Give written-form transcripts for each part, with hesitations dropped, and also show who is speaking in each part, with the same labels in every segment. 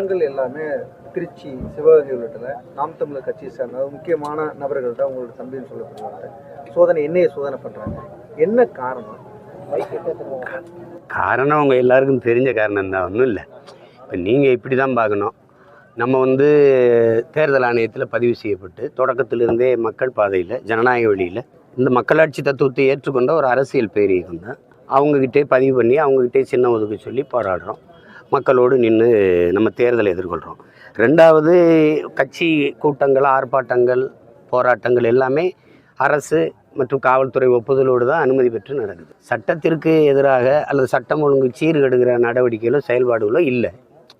Speaker 1: எல்லாமே திருச்சி சிவகங்கை உள்ளிட்ட நாம் தமிழர் கட்சி சார்ந்த முக்கியமான நபர்கள் தான் உங்களோட தம்பின்னு சொல்லப்படுறாங்க. சோதனை என்னைய சோதனை பண்றாங்க, என்ன காரணம்?
Speaker 2: காரணம் அவங்க எல்லாருக்கும் தெரிஞ்ச காரணம் தான், ஒன்றும் இல்லை. இப்போ நீங்கள் இப்படி தான் பார்க்கணும். நம்ம தேர்தல் ஆணையத்தில் பதிவு செய்யப்பட்டு தொடக்கத்திலிருந்தே மக்கள் பாதையில் ஜனநாயக வழியில் இந்த மக்களாட்சி தத்துவத்தை ஏற்றுக்கொண்ட ஒரு அரசியல் பேரியக்கம் தான். அவங்கக்கிட்டே பதிவு பண்ணி அவங்கக்கிட்டே சின்ன ஒதுக்க சொல்லி போராடுறோம். மக்களோடு நின்று நம்ம தேர்தலை எதிர்கொள்கிறோம். ரெண்டாவது, கட்சி கூட்டங்கள், ஆர்ப்பாட்டங்கள், போராட்டங்கள் எல்லாமே அரசு மற்றும் காவல்துறை ஒப்புதலோடு தான் அனுமதி பெற்று நடக்குது. சட்டத்திற்கு எதிராக அல்லது சட்டம் ஒழுங்கு சீர்கெடுக்கிற நடவடிக்கைகளோ செயல்பாடுகளோ இல்லை,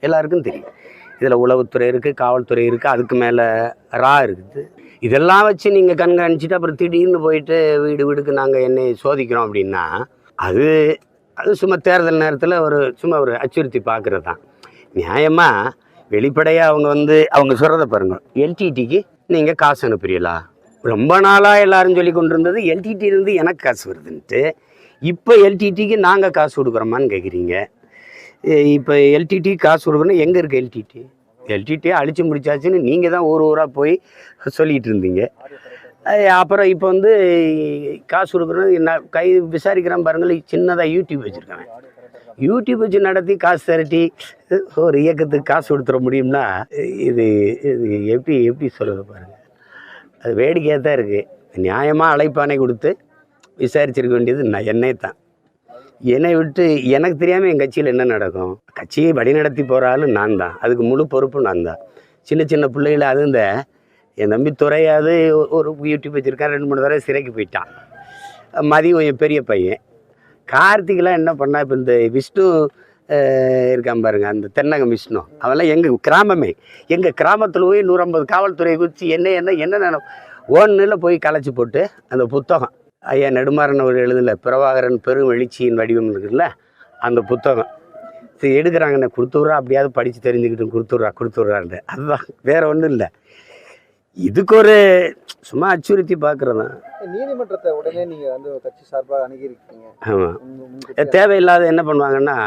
Speaker 2: எல்லாருக்கும் தெரியும். இதில் உளவுத்துறை இருக்குது, காவல்துறை இருக்குது, அதுக்கு மேலே ரா இருக்குது. இதெல்லாம் வச்சு நீங்கள் கண்காணிச்சுட்டு அப்புறம் திடீர்னு போயிட்டு வீடு வீடுக்கு நாங்கள் என்னை சோதிக்கிறோம் அப்படின்னா அது சும்மா தேர்தல் நேரத்தில் சும்மா ஒரு அச்சுறுத்தி பார்க்குறது தான். நியாயமாக வெளிப்படையாக அவங்க சொல்கிறத பாருங்கள். எல்டிடிக்கு நீங்கள் காசு அனுப்புறீங்களா? ரொம்ப நாளாக எல்லாரும் சொல்லி கொண்டு இருந்தது எல்டிடியிலேருந்து எனக்கு காசு வருதுன்ட்டு. இப்போ எல்டிடிக்கு நாங்கள் காசு கொடுக்குறோமான்னு கேட்குறீங்க. இப்போ எல்டிடி காசு கொடுக்குறோன்னா எங்கே இருக்குது எல்டிடி? எல்டிடியை அழிச்சு முடிச்சாச்சுன்னு நீங்கள் தான் ஊராக போய் சொல்லிகிட்டு இருந்தீங்க. அப்புறம் இப்போ காசு கொடுக்குறது நான் விசாரிக்கிறேன் பாருங்கள். சின்னதாக யூடியூப் வச்சுருக்காங்க. யூடியூப் வச்சு நடத்தி காசு திரட்டி ஒரு இயக்கத்துக்கு காசு கொடுத்துட முடியும்னா இது எப்படி சொல்கிறது பாருங்கள். அது வேடிக்கையாக தான் இருக்குது. நியாயமாக அழைப்பானை கொடுத்து விசாரிச்சிருக்க வேண்டியது என்னை தான். என்னை விட்டு எனக்கு தெரியாமல் என் கட்சியில் என்ன நடக்கும்? கட்சியை வழிநடத்தி போகிற ஆள் நான் தான், அதுக்கு முழு பொறுப்பு நான் தான். சின்ன சின்ன பிள்ளைகளை என் தம்பி துறையாது ஒரு யூடியூப் வச்சுருக்கான், 2-3 தடவை சிறைக்கு போயிட்டான். மதியம் என் பெரிய பையன் கார்த்திகெலாம் என்ன பண்ணால், இப்போ இந்த விஷ்ணு இருக்கான் பாருங்க, அந்த தென்னகம் விஷ்ணு, அவெல்லாம் எங்கள் கிராமத்தில் போய் 150 காவல்துறையை குறித்து என்ன ஒன்றில் போய் கலைச்சி போட்டு அந்த புத்தகம் ஐயா நெடுமாறன் அவர் எழுதல பிரபாகரன் பெரும் எழுச்சியின் வடிவம் இருக்குல்ல, அந்த புத்தகம் சரி எடுக்கிறாங்கண்ணே, கொடுத்துட்றா, அப்படியாவது படித்து தெரிஞ்சுக்கிட்டு கொடுத்துட்றான்ட்டு. அதுதான், வேறு ஒன்றும் இல்லை. இதுக்கு ஒரு சும்மா அச்சுறுத்தி பார்க்குறது தான்.
Speaker 1: நீதிமன்றத்தை உடனே நீங்கள் கட்சி சார்பாக அணுகியிருக்கீங்க.
Speaker 2: ஆமாம், தேவையில்லாத என்ன பண்ணுவாங்கன்னா,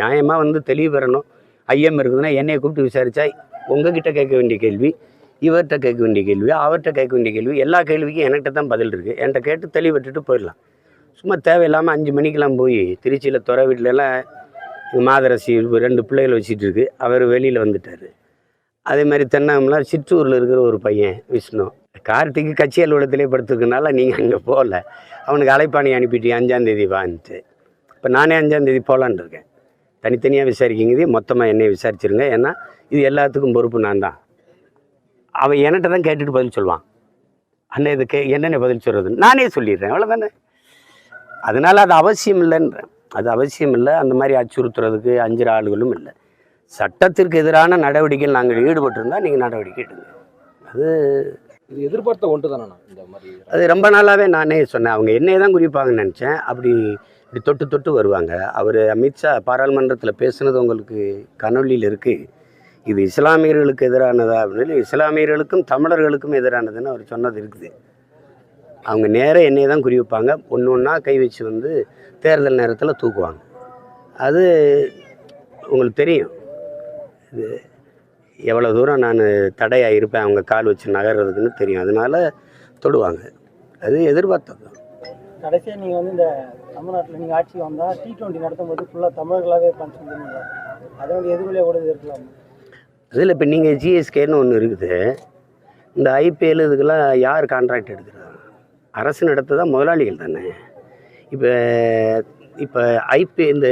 Speaker 2: நியாயமாக தெளிவு பெறணும். ஐயம் இருக்குதுன்னா என்னையை கூப்பிட்டு விசாரித்தா உங்ககிட்ட கேட்க வேண்டிய கேள்வி, இவர்கிட்ட கேட்க வேண்டிய கேள்வி, அவர்கிட்ட கேட்க வேண்டிய கேள்வி, எல்லா கேள்விக்கும் என்கிட்ட தான் பதில் இருக்குது. என்கிட்ட கேட்டு தெளிவிட்டுட்டு போயிடலாம். சும்மா தேவையில்லாமல் 5 மணிக்கெலாம் போய் திருச்சியில் துறை வீட்டிலலாம் மாதரசி 2 பிள்ளைகள் வச்சுட்டு இருக்கு, அவர் வெளியில் வந்துட்டார். அதே மாதிரி தென்னகம்லாம் சிற்றூரில் இருக்கிற ஒரு பையன் விஷ்ணு, கார்த்திக்கு கட்சி அலுவலகத்திலே படுத்துருக்கனால நீங்கள் அங்கே போகல, அவனுக்கு அழைப்பாணி அனுப்பிட்டு 5ஆம் தேதி வான்ட்டு. இப்போ நானே 5ஆம் தேதி போகலான்னு இருக்கேன். தனித்தனியாக விசாரிக்கிங்க, மொத்தமாக என்னை விசாரிச்சிருங்க. ஏன்னா இது எல்லாத்துக்கும் பொறுப்பு நான் தான். அவன் என்கிட்ட தான் கேட்டுட்டு பதில் சொல்லுவான். அண்ணன் இதுக்கு என்னென்ன பதில் சொல்கிறது நானே சொல்லிடுறேன், அவ்வளோதானே. அதனால் அது அவசியம் இல்லைன்றேன். அது அவசியம் இல்லை. அந்த மாதிரி அச்சுறுத்துறதுக்கு அஞ்சுற ஆளுகளும் இல்லை. சட்டத்திற்கு எதிரான நடவடிக்கைகள் நாங்கள் ஈடுபட்டிருந்தால் நீங்கள் நடவடிக்கை எடுங்க. அது
Speaker 1: எதிர்பார்த்த ஒன்று தானே. இந்த மாதிரி
Speaker 2: அது ரொம்ப நாளாகவே நானே சொன்னேன். அவங்க என்னையே தான் குறிப்பாங்கன்னு நினச்சேன். இப்படி தொட்டு வருவாங்க. அவர் அமித்ஷா பாராளுமன்றத்தில் பேசுனது உங்களுக்கு கனொலியில் இருக்குது. இது இஸ்லாமியர்களுக்கு எதிரானதா அப்படின்னு, இஸ்லாமியர்களுக்கும் தமிழர்களுக்கும் எதிரானதுன்னு அவர் சொன்னது இருக்குது. அவங்க நேராக என்னையை தான் குறி வைப்பாங்க. ஒன்றா கை வச்சு தேர்தல் நேரத்தில் தூக்குவாங்க. அது உங்களுக்கு தெரியும். இது எவ்வளோ தூரம் நான் தடையாக இருப்பேன் அவங்க கால் வச்சு நகர்றதுக்குன்னு தெரியும். அதனால் தொடுவாங்க. அது எதிர்பார்த்தது தான்.
Speaker 3: கடைசியாக நீங்கள் இந்த தமிழ்நாட்டில் நீங்கள் ஆட்சிக்கு வந்தால் T20 நடத்தும் போது ஃபுல்லாக தமிழர்களாகவே பண்ணிருந்தீங்க. அதனுடைய எதிர்விலையாக கூட இருக்கலாம்.
Speaker 2: அதில் இப்போ நீங்கள் ஜிஎஸ்கேன்னு ஒன்று இருக்குது. இந்த ஐபிஎல் இதுக்கெல்லாம் யார் கான்ட்ராக்ட் எடுக்கிறா? அரசு நடத்துதா, முதலாளிகள் தானே. இப்போ இந்த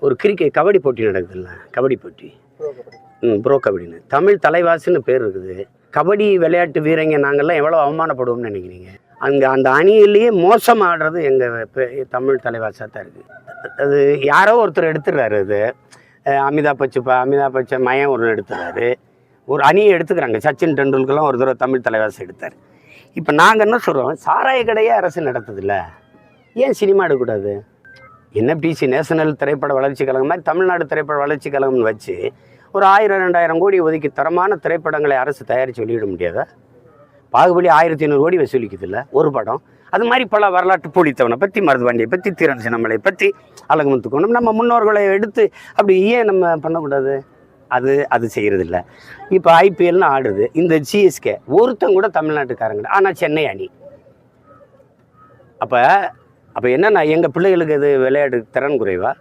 Speaker 2: ஒரு கபடி போட்டி நடக்குதுல்ல, கபடி போட்டி, ப்ரோ கபடின்னு தமிழ் தலைவாசின்னு பேர் இருக்குது. கபடி விளையாட்டு வீரங்க நாங்கள்லாம் எவ்வளோ அவமானப்படுவோம்னு நினைக்கிறீங்க? அந்த அணியிலேயே மோசம் ஆடுறது எங்கள் தமிழ் தலைவாசாக தான் இருக்குது. அது யாரோ ஒருத்தர் எடுத்துடுறாரு. அது அமிதாப் பச்சன் மயம் ஒன்று எடுத்துறாரு. ஒரு அணியை எடுத்துக்கிறாங்க. சச்சின் டெண்டுல்கர்லாம் ஒரு தடவை தமிழ் தலைவாசி எடுத்தார். இப்போ நாங்கள் என்ன சொல்கிறோம், சாராய கடையே அரசு நடத்துதில்ல, ஏன் சினிமா எடுக்கக்கூடாது? என்எஃப்டிசி நேஷனல் திரைப்பட வளர்ச்சி கழகம் மாதிரி தமிழ்நாடு திரைப்பட வளர்ச்சி கழகம்னு வச்சு ஒரு 1000-2000 கோடி ஒதுக்கி தரமான திரைப்படங்களை அரசு தயாரித்து வெளியிட முடியாதா? பாகுபலி 1500 கோடி வசூலிக்குதில்ல ஒரு படம். அது மாதிரி பல வரலாற்று பூலித்தவனை பற்றி, மருதுபாண்டியை பற்றி, தீரன் சின்னமலை பற்றி, அழகுமுத்துக்கோணம் நம்ம முன்னோர்களை எடுத்து அப்படி ஏன் நம்ம பண்ணக்கூடாது? அது செய்கிறதில்ல. இப்போ ஐபிஎல்னு ஆடுது, இந்த சிஎஸ்கே ஒருத்தன் கூட தமிழ்நாட்டுக்காரங்க, ஆனால் சென்னை அணி. அப்போ என்னன்னா எங்கள் பிள்ளைகளுக்கு இது விளையாட்டு திறன் குறைவா?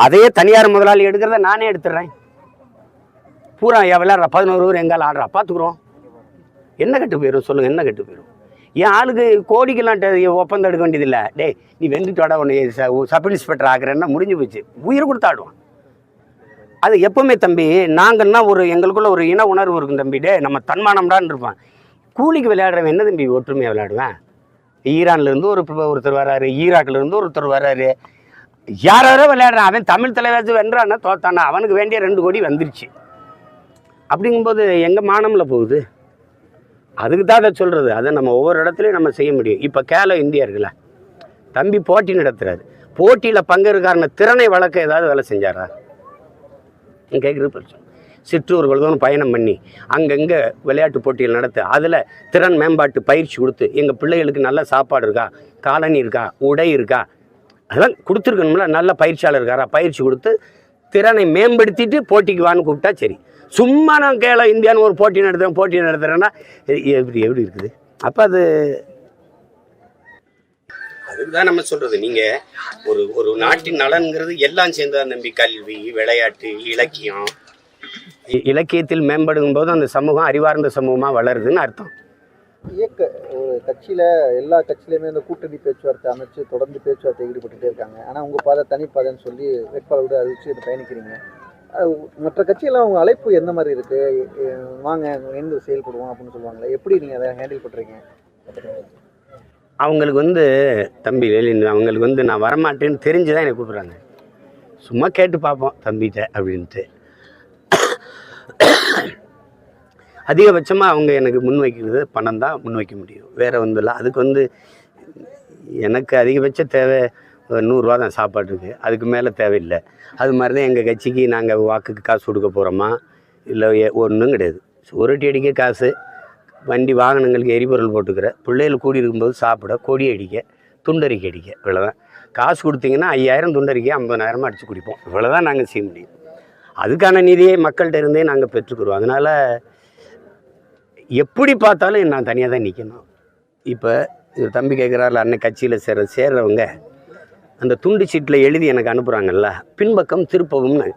Speaker 2: அதையே தனியார் முதலாளி எடுக்கிறத நானே எடுத்துடுறேன். பூரா விளையாடுறா 11 ஊர் எங்கால் ஆடுறா பார்த்துக்குறோம். என்ன கெட்டு போயிடும் சொல்லுங்கள், என்ன கெட்டு போயிடும்? என் ஆளுக்கு கோடிக்கெல்லாம் ஒப்பந்தம் எடுக்க வேண்டியதில்லை. டேய் நீ வெந்துட்டு வாடா, உன்னை சப் இன்ஸ்பெக்டர் ஆகிறேன்னா முடிஞ்சு போச்சு. உயிர் கொடுத்து ஆடுவான். அது எப்பவுமே தம்பி, நாங்கன்னா எங்களுக்குள்ள ஒரு இன உணர்வு இருக்கும் தம்பி. டே நம்ம தன்மானம்டான்னு இருப்பான். கூலிக்கு விளையாடுறவன் என்ன தம்பி ஒற்றுமையாக விளையாடுவேன்? ஈரான்லேருந்து ஒருத்தர் வராரு, ஈராக்லேருந்து ஒருத்தர் வராரு, யாரோ விளையாடுறான். அவன் தமிழ் தலைவாச்சு வென்றான்னா தோத்தானா, அவனுக்கு வேண்டிய 2 கோடி வந்துருச்சு. அப்படிங்கும்போது எங்கள் மானம்ல போகுது. அதுக்கு தான் அதை சொல்கிறது. அதை நம்ம ஒவ்வொரு இடத்துலையும் நம்ம செய்ய முடியும். இப்போ கேலோ இந்தியா இருக்குல்ல, தம்பி போட்டி நடத்துகிறாரு. போட்டியில் பங்கேற்காரன திறனை வளர்க்க ஏதாவது வேலை செஞ்சாரா? கேட்குறது பிரச்சனை. சிற்றூர்களும் பயணம் பண்ணி அங்கங்கே விளையாட்டு போட்டிகள் நடத்த, அதில் திறன் மேம்பாட்டு பயிற்சி கொடுத்து எங்கள் பிள்ளைகளுக்கு நல்ல சாப்பாடு இருக்கா, காலனி இருக்கா, உடை இருக்கா, அதெல்லாம் கொடுத்துருக்கணும்ல. நல்ல பயிற்சியாளர் இருக்காரா, பயிற்சி கொடுத்து திறனை மேம்படுத்திட்டு போட்டிக்கு வான்னு கூப்பிட்டா சரி. சும்மா நான் கேள இந்தியான்னு ஒரு போட்டி நடத்துகிறேன்னா எப்படி இருக்குது? அப்போ அதுக்கு தான் நம்ம சொல்கிறது. நீங்கள் ஒரு நாட்டின் நலன்கிறது எல்லாம் சேர்ந்ததான் தம்பி. கல்வி, விளையாட்டு, இலக்கியம். இலக்கியத்தில் மேம்படும் போது அந்த சமூகம் அறிவார்ந்த சமூகமாக வளருதுன்னு அர்த்தம்.
Speaker 1: ஒரு கட்சியில் எல்லா கட்சியிலையுமே இந்த கூட்டணி பேச்சுவார்த்தை அமைச்சு தொடர்ந்து பேச்சுவார்த்தை ஈடுபட்டுகிட்டே இருக்காங்க. ஆனால் உங்கள் பாதை தனிப்பாதைன்னு சொல்லி வேட்பாளரோட அறிவிச்சு இதை பயணிக்கிறீங்க. மற்ற கட்சியெல்லாம் அவங்க அழைப்பு எந்த மாதிரி இருக்குது? வாங்க இணைந்து செயல்படுவோம் அப்படின்னு சொல்லுவாங்களே, எப்படி நீங்கள் அதை ஹேண்டில் பண்ணுறீங்க?
Speaker 2: அவங்களுக்கு தம்பி அவங்களுக்கு நான் வரமாட்டேன்னு தெரிஞ்சு தான் என்னை கூப்பிட்றாங்க. சும்மா கேட்டு பார்ப்போம் தம்பிகிட்ட அப்படின்ட்டு. அதிகபட்சமாக அவங்க எனக்கு முன்வைக்கிறது பணம் தான் முன்வைக்க முடியும், வேறு இல்லை. அதுக்கு எனக்கு அதிகபட்ச தேவை 100 ரூபா தான் சாப்பாட்டுருக்கு, அதுக்கு மேலே தேவையில்லை. அது மாதிரி தான் எங்கள் கட்சிக்கு நாங்கள் வாக்குக்கு காசு கொடுக்க போகிறோமா இல்லை ஒன்றும் கிடையாது. சுவரொட்டி அடிக்க காசு, வண்டி வாகனங்களுக்கு எரிபொருள் போட்டுக்கிற, பிள்ளைகள் கூடி இருக்கும்போது சாப்பிட, கொடி அடிக்க, துண்டறிக்கை அடிக்க, இவ்வளோதான். காசு கொடுத்தீங்கன்னா 5000 துண்டறிக்கை 50,000 அடித்து குடிப்போம். இவ்வளோதான் நாங்கள் செய்ய முடியும். அதுக்கான நிதியை மக்கள்கிட்ட இருந்தே நாங்கள் பெற்றுக்கிறோம். அதனால் எப்படி பார்த்தாலும் நான் தனியாக தான் நிற்கணும். இப்போ தம்பி கேட்குறாருல, அன்னை கட்சியில் சேர்றவங்க அந்த துண்டு சீட்டில் எழுதி எனக்கு அனுப்புகிறாங்கல்ல, பின்பக்கம் திருப்பவும்னு.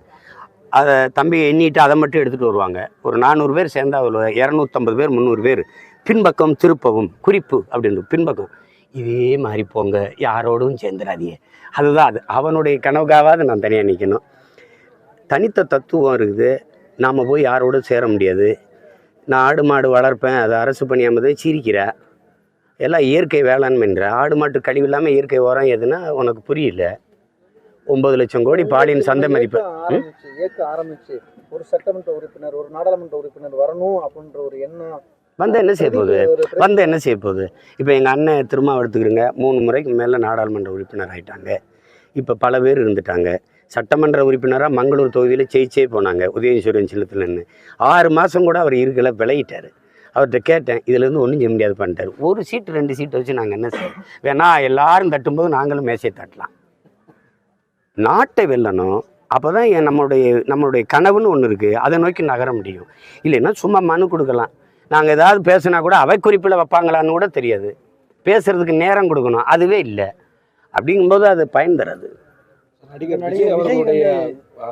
Speaker 2: அதை தம்பி எண்ணிட்டு அதை மட்டும் எடுத்துகிட்டு வருவாங்க. ஒரு 400 பேர் சேர்ந்தா 250 பேர் 300 பேர் பின்பக்கம் திருப்பவும் குறிப்பு அப்படின்னு பின்பக்கம். இதே மாதிரி போங்க, யாரோடும் சேர்ந்துடாதீங்க. அதுதான் அது. அவனுடைய கனவுக்காவது நான் தனியாக நிற்கணும். தனித்த தத்துவம் இருக்குது. நாம் போய் யாரோடும் சேர முடியாது. நான் ஆடு மாடு வளர்ப்பேன், அதை அரசு பணியாமதை சிரிக்கிற, எல்லாம் இயற்கை வேளாண்மைன்ற. ஆடு மாட்டு கழிவு இல்லாமல் இயற்கை உரம் எதுனா உனக்கு புரியல. 9 லட்சம் கோடி பாலின் சந்தை மதிப்பு
Speaker 1: இயக்க ஆரம்பிச்சு ஒரு சட்டமன்ற உறுப்பினர், ஒரு நாடாளுமன்ற உறுப்பினர் வரணும் அப்படின்ற ஒரு எண்ணம்
Speaker 2: என்ன செய்ய போகுது? இப்போ எங்கள் அண்ணன் திரும்ப எடுத்துக்கிறங்க, 3 முறைக்கு மேலே நாடாளுமன்ற உறுப்பினர் ஆகிட்டாங்க. இப்போ பல பேர் இருந்துட்டாங்க. சட்டமன்ற உறுப்பினராக மங்களூர் தொகுதியில் ஜெயிச்சே போனாங்க, உதயசூரியன் சின்னத்தில் நின்று. 6 மாதம் கூட அவர் இருக்கல, விளையிட்டார். அவர்கிட்ட கேட்டேன், இதுலேருந்து ஒன்றும் செய்ய முடியாது பண்ணிட்டார். 1 சீட்டு 2 சீட்டை வச்சு நாங்கள் என்ன செய்வோம்? வேணா எல்லாரும் தட்டும்போது நாங்களும் மேசையை தட்டலாம். நாட்டை வெல்லணும். அப்போ தான் நம்மளுடைய கனவுன்னு ஒன்று இருக்குது, அதை நோக்கி நகர முடியும். இல்லைன்னா சும்மா மனு கொடுக்கலாம். நாங்கள் ஏதாவது பேசுனா கூட அவை குறிப்பில் வைப்பாங்களான்னு கூட தெரியாது. பேசுகிறதுக்கு நேரம் கொடுக்கணும், அதுவே இல்லை. அப்படிங்கும்போது அது பயன் தராது.
Speaker 4: நடிகர் விஜய் அவர்களுடைய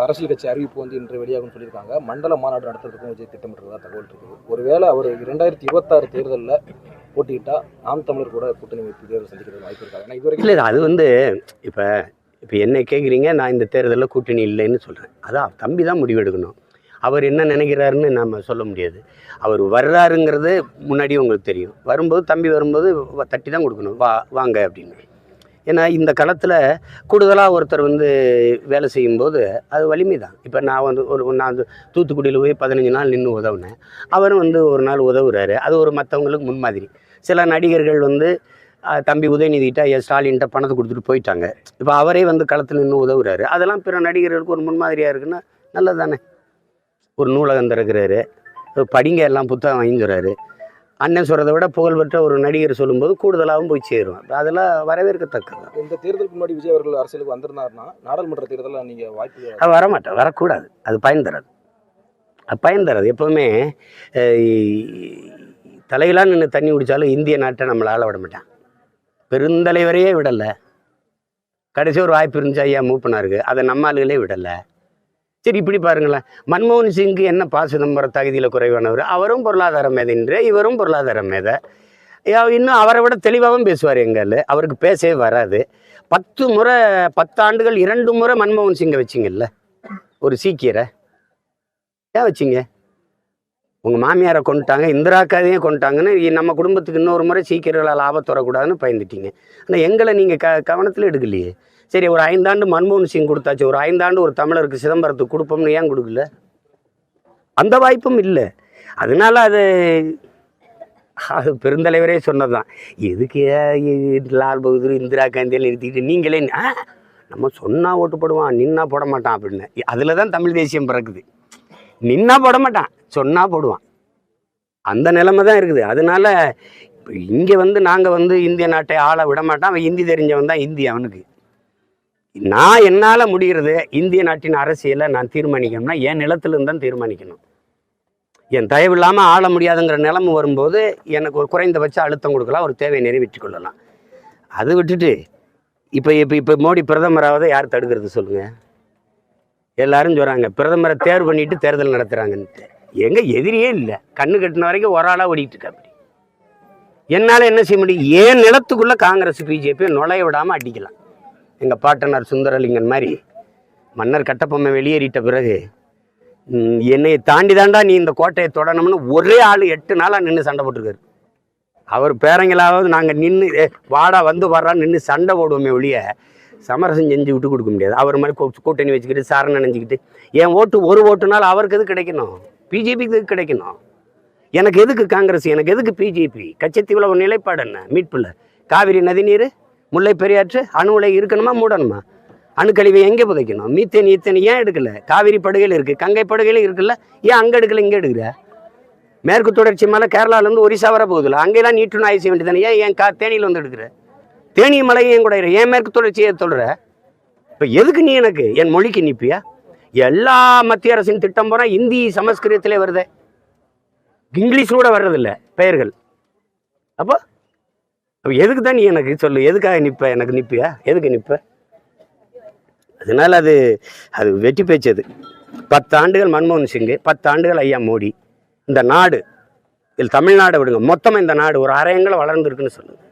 Speaker 4: அரசியல் கட்சி அறிவிப்பு இன்று வெளியாகும் சொல்லியிருக்காங்க. மண்டல மாநாடு நடத்துறதுக்கும் விஜய் திட்டமிட்டுறதா தகவல் இருக்குது. ஒருவேளை அவர் 2026 தேர்தலில் போட்டியிட்டா நாம் தமிழர் கூட கூட்டணி வைப்பு தேர்தல் சந்திக்கிறது வாய்ப்பு இருக்காங்க. ஏன்னா இதுவரைக்கும்
Speaker 2: இல்லை, அது இப்போ என்ன கேட்குறீங்க, நான் இந்த தேர்தலில் கூட்டணி இல்லைன்னு சொல்கிறேன். அதான் தம்பி தான் முடிவெடுக்கணும். அவர் என்ன நினைக்கிறாருன்னு நம்ம சொல்ல முடியாது. அவர் வர்றாருங்கிறது முன்னாடியே உங்களுக்கு தெரியும். வரும்போது தம்பி வரும்போது தட்டி தான் கொடுக்கணும், வாங்க அப்படின்னு. ஏன்னா இந்த களத்தில் கூடுதலாக ஒருத்தர் வேலை செய்யும்போது அது வலிமை தான். இப்போ நான் தூத்துக்குடியில் போய் 15 நாள் நின்று உதவுனேன். அவரும் ஒரு நாள் உதவுறாரு. அது ஒரு மற்றவங்களுக்கு முன்மாதிரி. சில நடிகர்கள் தம்பி உதயநிதிட்ட ஸ்டாலின்கிட்ட பணத்தை கொடுத்துட்டு போயிட்டாங்க. இப்போ அவரே களத்தில் நின்று உதவுறாரு. அதெல்லாம் பிற நடிகர்களுக்கு ஒரு முன்மாதிரியாக இருக்குன்னா நல்லது தானே. ஒரு நூலகம் திறக்கிறாரு, படிங்க எல்லாம் புத்தகம் வாங்கிக்கிறாரு. அண்ணன் சொல்கிறத விட புகழ்பெற்ற ஒரு நடிகர் சொல்லும்போது கூடுதலாகவும் போய் சேரும். அதெல்லாம் வரவேற்கத்தக்கது.
Speaker 4: இந்த தேர்தலுக்கு முன்னாடி விஜய் அவர்கள் அரசியலுக்கு வந்திருந்தாருன்னா நாடாளுமன்ற தேர்தலில் நீங்கள் வாய்ப்பு
Speaker 2: வரமாட்டேன், வரக்கூடாது. அது பயன் தராது. பயன் தராது. எப்போவுமே தலையிலாம் நின்று தண்ணி குடித்தாலும் இந்திய நாட்டை நம்மளால் விட மாட்டான். பெருந்தலைவரையே விடலை. கடைசி ஒரு வாய்ப்பு இருந்துச்சு ஐயா மூப்பனாருக்கு, அதை நம்ம ஆளுகளே விடலை. சரி, இப்படி பாருங்களேன், மன்மோகன் சிங்கு என்ன ப. சிதம்பரம் தகுதியில் குறைவானவர், அவரும் பொருளாதார மேதைன்ற, இவரும் பொருளாதார மேதை. இன்னும் அவரை விட தெளிவாகவும் பேசுவார். எங்கள் அவருக்கு பேசவே வராது. 10 முறை 10 ஆண்டுகள் 2 முறை மன்மோகன் சிங்கை வச்சிங்கல்ல, ஒரு சீக்கியரை ஏன் வச்சிங்க? உங்கள் மாமியாரை கொண்டுட்டாங்க, இந்திரா காந்தியும் கொண்டுட்டாங்கன்னு நம்ம குடும்பத்துக்கு இன்னொரு முறை சீக்கியர்களால் ஆபத்து வரக்கூடாதுன்னு பயந்துட்டீங்க. ஆனால் எங்களை நீங்கள் கவனத்தில் எடுக்கலையே. சரி, ஒரு 5 ஆண்டு மன்மோகன் சிங் கொடுத்தாச்சு, ஒரு 5 ஆண்டு ஒரு தமிழருக்கு சிதம்பரத்துக்கு கொடுப்போம்னு ஏன் கொடுக்கல? அந்த வாய்ப்பும் இல்லை. அதனால அது பெருந்தலைவரே சொன்னது தான். எதுக்கு லால் பகதூர் இந்திரா காந்தியில் நிறுத்திக்கிட்டு நீங்களே நம்ம சொன்னால் ஓட்டு போடுவான், நின்னா போட மாட்டான் அப்படின்னு. அதில் தான் தமிழ் தேசியம் பிறக்குது. நின்னா போட மாட்டான், சொன்னால் போடுவான். அந்த நிலைமை தான் இருக்குது. அதனால இப்போ இங்கே நாங்கள் இந்திய நாட்டை ஆள விட மாட்டான். அவன் ஹிந்தி தெரிஞ்சவன் தான் ஹிந்தி அவனுக்கு. நான் என்னால் முடிகிறது இந்திய நாட்டின் அரசியலை நான் தீர்மானிக்கணும்னா என் நிலத்திலிருந்து தான் தீர்மானிக்கணும். என் தயவு இல்லாமல் ஆள முடியாதுங்கிற நிலைமை வரும்போது எனக்கு ஒரு குறைந்தபட்ச அழுத்தம் கொடுக்கலாம், ஒரு தேவையை நிறைவேற்றி கொள்ளலாம். அதை விட்டுட்டு இப்போ மோடி பிரதமராவதை யார் தடுக்கிறது சொல்லுங்கள்? எல்லாரும் சொல்கிறாங்க பிரதமரை தேர்வு பண்ணிட்டு தேர்தல் நடத்துகிறாங்கன்ட்டு. எங்கள் எதிரியே இல்லை, கண்ணு கட்டின வரைக்கும் ஒரு ஆளாக ஓடிட்டு இருக்கா. அப்படி என்னால் என்ன செய்ய முடியும்? ஏன் நிலத்துக்குள்ளே காங்கிரஸ் பிஜேபி நுழைய விடாமல் அடிக்கலாம். எங்கள் பாட்டனார் சுந்தரலிங்கன் மாதிரி மன்னர் கட்டபொம்மை வெளியேறிட்ட பிறகு என்னை தாண்டி தாண்டா நீ இந்த கோட்டையை தொடணும்னு ஒரே ஆள் 8 நாளாக நின்று சண்டை போட்டிருக்காரு. அவர் பேரங்களாவது நாங்கள் நின்று வாடா வர்றான்னு நின்று சண்டை போடுவோமே ஒழிய சமரசம் செஞ்சு விட்டு கொடுக்க முடியாது. அவர் மாதிரி கூட்டணி வச்சுக்கிட்டு சாரணை நினைஞ்சிக்கிட்டு என் ஓட்டு ஒரு ஓட்டுனாலும் அவருக்கு எது கிடைக்கணும்? பிஜேபிக்கு எது கிடைக்கணும்? எனக்கு எதுக்கு காங்கிரஸ்? எனக்கு எதுக்கு பிஜேபி? கச்சத்தீவில் ஒரு நிலைப்பாடு என்ன? மீட்பில் காவிரி நதிநீர், முல்லை பெரியாற்று, அணு உலை இருக்கணுமா மூடணுமா? அணுக்கழிவை எங்கே புதைக்கணும்? மீத்தேன் ஈத்தேன் ஏன் எடுக்கல? காவிரி படுகையில் இருக்குது, கங்கை படுகையில் இருக்குல்ல, ஏன் அங்கே எடுக்கல இங்கே எடுக்கிற? மேற்கு தொடர்ச்சி மலை கேரளாவிலேருந்து ஒரிசா வர போகுதுல்ல, அங்கெல்லாம் நீட்டுன்னு ஆய்வு செய்ய வேண்டியதானே? ஏன் தேனியில் எடுக்கிற? தேனி மலையும் ஏன் கூட ஏன் மேற்கு தொடர்ச்சியை சொல்கிற? இப்போ எதுக்கு நீ எனக்கு என் மொழிக்கு நிற்பியா? எல்லா மத்திய அரசின் திட்டம் போனால் இந்தி சமஸ்கிருதத்திலே வருது, இங்கிலீஷ் கூட வர்றதில்ல பெயர்கள். அப்போ எதுக்கு தான் நீ எனக்கு சொல்லு, எதுக்காக நிற்ப? எனக்கு நிற்பியா? எதுக்கு நிற்ப? அதனால் அது வெற்றி பேச்சது. 10 ஆண்டுகள் மன்மோகன் சிங்கு, 10 ஆண்டுகள் ஐயா மோடி. இந்த நாடு, இதில் தமிழ்நாடை விடுங்க, மொத்தமாக இந்த நாடு ஒரு அரையங்களை வளர்ந்துருக்குன்னு சொல்லுங்கள்.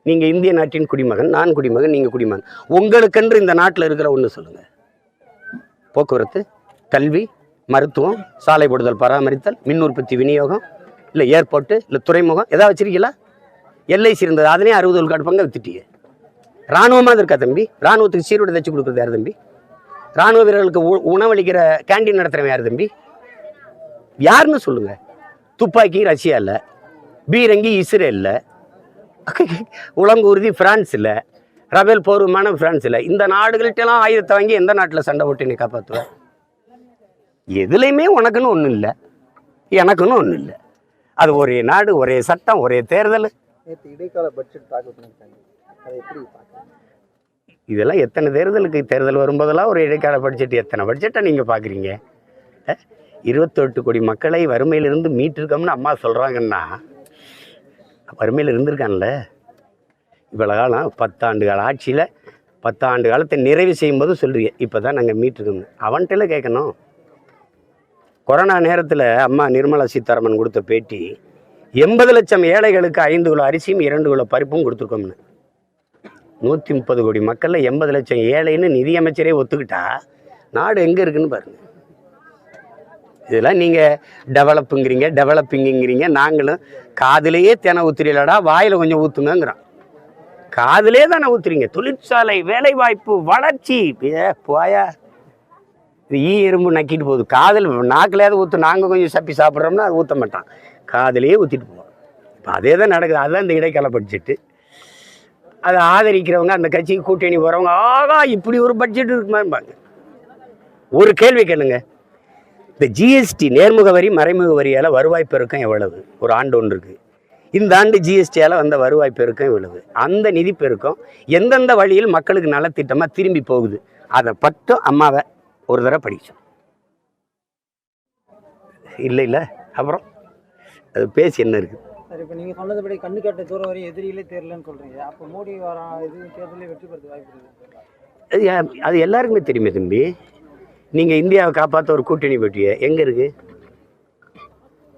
Speaker 2: நீங்கள் இந்திய நாட்டின் குடிமகன், நான் குடிமகன், நீங்கள் குடிமகன். உங்களுக்கென்று இந்த நாட்டில் இருக்கிற ஒன்று சொல்லுங்கள். போக்குவரத்து, கல்வி, மருத்துவம், சாலை போடுதல், பராமரித்தல், மின் உற்பத்தி, விநியோகம், இல்லை ஏர்போர்ட்டு, இல்லை துறைமுகம் எதாவது வச்சிருக்கீங்களா? எல்ஐசி இருந்தது, அதனே 60 விழுக்காடு பங்கு வித்துட்டீங்க. இராணுவமாக இருக்கா தம்பி? இராணுவத்துக்கு சீருடை தைச்சு கொடுக்குறது யார் தம்பி? இராணுவ வீரர்களுக்கு உணவளிக்கிற கேண்டீன் நடத்துகிறவன் யார் தம்பி? யாருன்னு சொல்லுங்க. துப்பாக்கி ரஷ்யாவில், பீரங்கி இஸ்ரேலில், உலங்கூர்தி பிரான்ஸில், ரபேல் போர் விமானம் பிரான்ஸில். இந்த நாடுகள்கிட்டலாம் ஆயுதத்தை வாங்கி எந்த நாட்டில் சண்டை போட்டு நீ காப்பாற்றுவேன்? எதுலையுமே உனக்குன்னு ஒன்றும் இல்லை, எனக்குன்னு ஒன்றும் இல்லை. அது ஒரே நாடு, ஒரே சட்டம், ஒரே தேர்தல்.
Speaker 1: நேற்று இடைக்கால பட்ஜெட் தாக்கல் பண்ணியிருக்காங்க, அதை எப்படி பார்க்குறீங்க?
Speaker 2: இதெல்லாம் எத்தனை தேர்தல் வரும்போதெல்லாம் ஒரு இடைக்கால பட்ஜெட், எத்தனை பட்ஜெட்டை நீங்கள் பார்க்குறீங்க? 28 கோடி மக்களை வறுமையிலிருந்து மீட்டிருக்கோம்னு அம்மா சொல்கிறாங்கன்னா, வறுமையில் இருந்திருக்கான்ல இவ்வளோ காலம். 10 ஆண்டு கால ஆட்சியில் 10 ஆண்டு காலத்தை நிறைவு செய்யும்போது சொல்கிறீங்க இப்போ தான் நாங்கள் மீட்டிருக்கோம்னு. அவன்கிட்ட கேட்கணும். கொரோனா நேரத்தில் அம்மா நிர்மலா சீதாராமன் கொடுத்த பேட்டி, 80 லட்சம் ஏழைகளுக்கு 5 கிலோ அரிசியும் 2 கிலோ பருப்பும் கொடுத்துருக்கோம்னு. 130 கோடி மக்களில் 80 லட்சம் ஏழைன்னு நிதியமைச்சரே ஒத்துக்கிட்டா நாடு எங்கே இருக்குன்னு பாருங்கள். இதெல்லாம் நீங்கள் டெவலப்பிங்கிறீங்க. நாங்களும் காதிலேயே தேனை ஊற்றுறீங்களடா, வாயில் கொஞ்சம் ஊற்றுங்கிறான். காதிலே தானே ஊற்றுறீங்க. தொழிற்சாலை, வேலைவாய்ப்பு, வளர்ச்சி, போயா இது எறும்பு நக்கிட்டு போகுது. காதில் நாக்கிலேயாவது ஊற்று, நாங்கள் கொஞ்சம் சப்பி சாப்பிட்றோம்னா அது ஊற்ற மாட்டான், காதிலேயே ஊற்றிட்டு போவோம். இப்போ அதே தான் நடக்குது. அதுதான் இந்த இடைக்கால பட்ஜெட்டு. அதை ஆதரிக்கிறவங்க, அந்த கட்சிக்கு கூட்டணி போகிறவங்க, ஆகா இப்படி ஒரு பட்ஜெட் இருக்குமாம்பாங்க. ஒரு கேள்வி கேளுங்க, இந்த ஜிஎஸ்டி நேர்முக வரி மறைமுக வரியால் வருவாய் பெருக்கம் எவ்வளவு? ஒரு ஆண்டு ஒன்று இருக்குது. இந்த ஆண்டு ஜிஎஸ்டியால் வந்த வருவாய் பெருக்கம் எவ்வளவு? அந்த நிதி பெருக்கம் எந்தெந்த வழியில் மக்களுக்கு நலத்திட்டமாக திரும்பி போகுது? அதை பற்றும் அம்மாவை ஒரு தடவை படிச்சோம். இல்லை அப்புறம் அது பேசி என்ன இருக்குது?
Speaker 3: சார் இப்போ நீங்கள் சொன்னதுபடி கண்ணு கட்ட தூரம் வரையும் எதிரிகளே தெரியலன்னு சொல்கிறீங்க. அப்போ மோடி வர இது தேர்தலே வெற்றி பெறுறது வாய்ப்பு இருக்குது.
Speaker 2: அது எல்லாருக்குமே தெரியுமே தம்பி. நீங்கள் இந்தியாவை காப்பாற்ற ஒரு கூட்டணி போட்டிய எங்கே இருக்குது?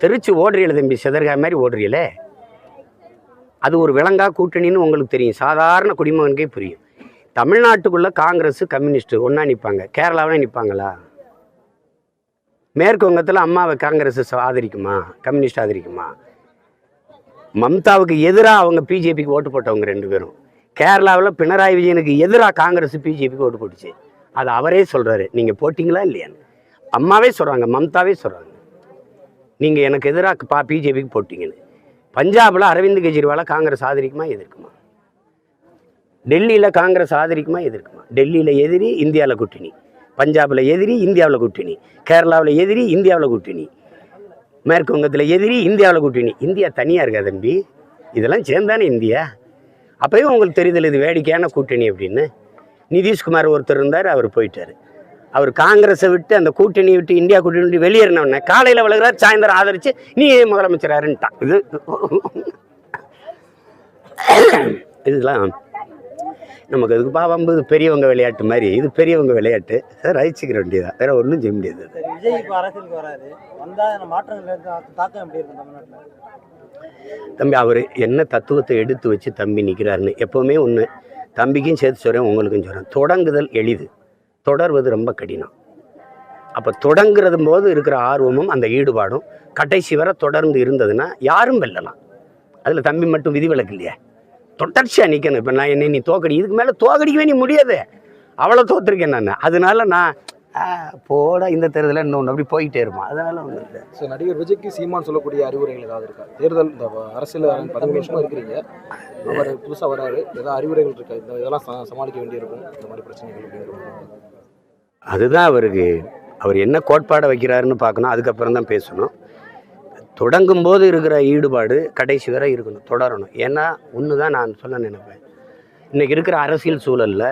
Speaker 2: தெரிச்சு ஓடுறீங்கள தம்பி, செதற்கா மாதிரி ஓடுறீங்களே. அது ஒரு விலங்கா கூட்டணின்னு உங்களுக்கு தெரியும், சாதாரண குடிமகனுக்கே புரியும். தமிழ்நாட்டுக்குள்ளே காங்கிரஸ் கம்யூனிஸ்ட்டு ஒன்றா நிற்பாங்க, கேரளாவில் நிற்பாங்களா? மேற்கு வங்கத்தில் அம்மாவை காங்கிரஸ் ஆதரிக்குமா, கம்யூனிஸ்ட் ஆதரிக்குமா? மம்தாவுக்கு எதிராக அவங்க பிஜேபிக்கு ஓட்டு போட்டவங்க 2 பேரும். கேரளாவில் பினராயி விஜயனுக்கு எதிராக காங்கிரஸ் பிஜேபிக்கு ஓட்டு போட்டுச்சு. அது அவரே சொல்கிறாரு, நீங்கள் போட்டிங்களா இல்லையான்னு. அம்மாவே சொல்கிறாங்க, மம்தாவே சொல்கிறாங்க, நீங்கள் எனக்கு எதிராக பிஜேபிக்கு போட்டிங்கன்னு. பஞ்சாபில் அரவிந்த் கெஜ்ரிவாலை காங்கிரஸ் ஆதரிக்குமா எதிர்க்குமா? டெல்லியில் காங்கிரஸ் ஆதரிக்குமா எதிர்க்குமா? டெல்லியில் எதிரி, இந்தியாவில் கூட்டணி. பஞ்சாபில் எதிரி, இந்தியாவில் கூட்டணி. கேரளாவில் எதிரி, இந்தியாவில் கூட்டணி. மேற்கு வங்கத்தில் எதிரி, இந்தியாவில் கூட்டணி. இந்தியா தனியாக இருக்கா தம்பி? இதெல்லாம் சேர்ந்தானே இந்தியா. அப்போயும் உங்களுக்கு தெரியுதில்ல இது வேடிக்கையான கூட்டணி அப்படின்னு. நிதிஷ்குமார் ஒருத்தர் இருந்தார், அவர் போயிட்டார். அவர் காங்கிரஸை விட்டு அந்த கூட்டணியை விட்டு இந்தியா கூட்டணி விட்டு வெளியேறினவொடனே காலையில் விலகிறார், சாயந்தரம் ஆதரித்து நீ முதலமைச்சராருன்ட்டான். இதெல்லாம் நமக்கு அதுக்கு பாவம்பு பெரியவங்க விளையாட்டு மாதிரி. இது பெரியவங்க விளையாட்டு, ரசிச்சுக்கிற வேண்டியதான், வேற ஒன்றும் செய்ய முடியாது.
Speaker 3: விஜய் இப்போ அரசியலுக்கு வராது, வந்தால் மாற்றங்கள் தாக்கம் எப்படி இருக்கும் தமிழ்நாட்டில்?
Speaker 2: தம்பி அவர் என்ன தத்துவத்தை எடுத்து வச்சு தம்பி நிற்கிறாருன்னு எப்போவுமே ஒன்று தம்பிக்கும் சேர்த்து சொல்கிறேன், உங்களுக்கும் சொல்கிறேன். தொடங்குதல் எளிது, தொடர்வது ரொம்ப கடினம். அப்போ தொடங்குறது போது இருக்கிற ஆர்வமும் அந்த ஈடுபாடும் கடைசி வரை தொடர்ந்து இருந்ததுன்னா யாரும் வெல்லலாம். அதில் தம்பி மட்டும் விதிவிலக்கு இல்லையா? தொடர்ச்சியாக நிற்கணும். இப்போ நான் நீ தோக்கடி, இதுக்கு மேலே தோக்கடிக்கவே நீ முடியாது, அவ்வளோ தோற்றுருக்கேன் நான். அதனால நான் போட இந்த தேர்தலில் இன்னொன்று அப்படி போயிட்டே இருப்பான். அதனால ஒன்றும் இல்லை.
Speaker 4: ஸோ நடிகர் விஜய்க்கு சீமான் சொல்லக்கூடிய அறிவுரைகள் ஏதாவது இருக்கா? தேர்தல் இந்த அரசியல் 15 வருஷமாக இருக்கிறீங்க, அவர் புதுசாக வராரு, ஏதாவது அறிவுரைகள் இருக்கா? இதெல்லாம் சமாளிக்க வேண்டியிருக்கும் இந்த மாதிரி பிரச்சனைகள் அப்படிங்கிறது.
Speaker 2: அதுதான் அவருக்கு, அவர் என்ன கோட்பாடை வைக்கிறாருன்னு பார்க்கணும், அதுக்கப்புறம் தான் பேசணும். தொடங்கும் போது இருக்கிற ஈடுபாடு கடைசி வரை இருக்கணும், தொடரணும். ஏன்னா ஒன்று தான் நான் சொல்ல நினைப்பேன், இன்றைக்கி இருக்கிற அரசியல் சூழலில்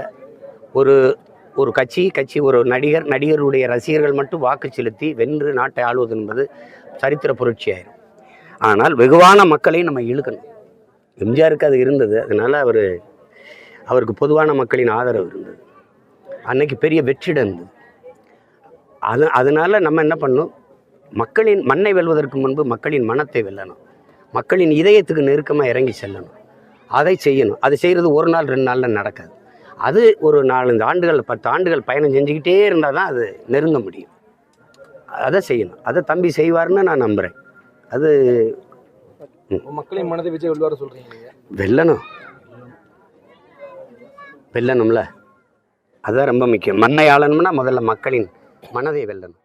Speaker 2: ஒரு கட்சி ஒரு நடிகருடைய ரசிகர்கள் மட்டும் வாக்கு செலுத்தி வென்று நாட்டை ஆளுவது என்பது சரித்திர புரட்சி ஆயிரும். ஆனால் வெகுவான மக்களையும் நம்ம இழுக்கணும். எம்ஜிஆருக்கு அது இருந்தது, அதனால் அவருக்கு பொதுவான மக்களின் ஆதரவு இருந்தது. அன்னைக்கு பெரிய வெற்றிடம் இருந்தது. அதனால் நம்ம என்ன பண்ணணும், மக்களின் மண்ணை வெல்வதற்கு முன்பு மக்களின் மனத்தை வெல்லணும், மக்களின் இதயத்துக்கு நெருக்கமாக இறங்கி செல்லணும், அதை செய்யணும். அதை செய்கிறது ஒரு நாள் 2 நாளில் நடக்காது. அது ஒரு 4-5 ஆண்டுகள் 10 ஆண்டுகள் பயணம் செஞ்சுக்கிட்டே இருந்தால் தான் அது நெருங்க முடியும். அதை செய்யணும், அதை தம்பி செய்வார்னு நான் நம்புகிறேன். அது
Speaker 4: மக்களின் மனதை விஜய் வெல்வார் சொல்கிறீங்க.
Speaker 2: வெல்லணும்ல, அதுதான் ரொம்ப முக்கியம். மண்ணை ஆளணும்னா முதல்ல மக்களின் மனதை வெல்லணும்.